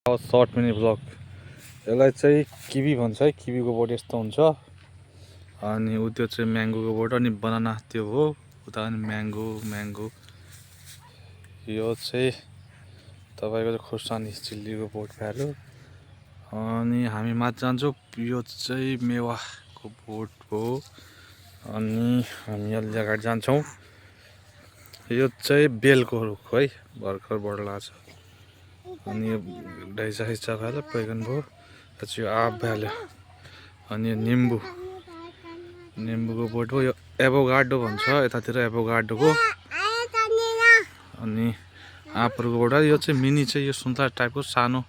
Short mini blog यसलाई चाहिँ kiwi भन्छ है। किवीको बोट यस्तो हुन्छ अनि उ त्यो चाहिँ म्याङ्गोको बोट अनि बनाना त्यो हो उता अनि म्याङ्गो यो चाहिँ तपाईको चाहिँ खुर्सानी चिल्लीको बोट भ्यालु अनि हामी माथि जान्छौँ। यो चाहिँ मेवाको बोट हो अनि हामी अलि अगाडि जान्छौँ। यो चाहिँ बेलको रुख है, भर्खर बढ्ला छ अनि यो ढैसा भ्याल्यो पैगन भयो। यो आँप भ्याल्यो अनि यो निम्बुको बोट हो। यो एभोगाडो भन्छ यतातिर एभोगाडोको अनि आँपहरूको बोट। यो चाहिँ मिनी चाहिँ यो सुन्तला टाइपको सानो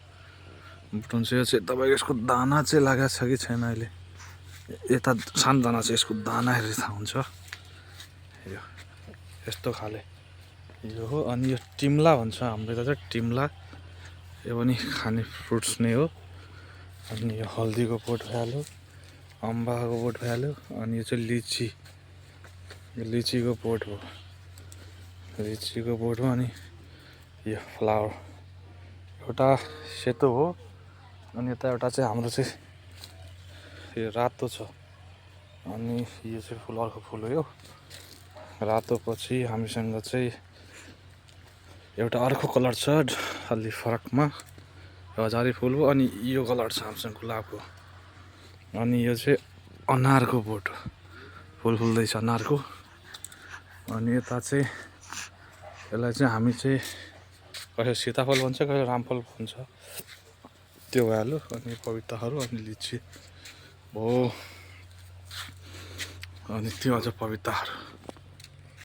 बोट हुन्छ। यो चाहिँ तपाईँको यसको दाना चाहिँ लागेको छ कि छैन अहिले, यता सानो दाना चाहिँ यसको दाना हेरेर थाहा हुन्छ। यो यस्तो खाले यो हो अनि यो टिम्ला भन्छ हाम्रो यता चाहिँ टिम्ला। यो पनि खाने फ्रुट्स नै हो अनि यो हल्दीको बोट भइहाल्यो, अम्बाको बोट भइहाल्यो अनि यो चाहिँ लिचीको बोट हो। अनि यो फ्लावर एउटा सेतो हो अनि यता एउटा चाहिँ हाम्रो चाहिँ यो रातो छ अनि यो चाहिँ अर्को फुल हो। यो रातो पछि हामीसँग चाहिँ एउटा अर्को कलर छ अलि फरकमा हजारी फुल हो अनि यो कलर छ हामीसँग गुलाबको अनि यो चाहिँ अनारको बोट हो, फुल फुल्दैछ अनारको। अनि यता चाहिँ यसलाई चाहिँ हामी चाहिँ कसै सीताफल भन्छ कसै रामफल भन्छ त्यो भइहाल्यो अनि पपीताहरू अनि लिची भयो अनि त्यो अझ पपीताहरू।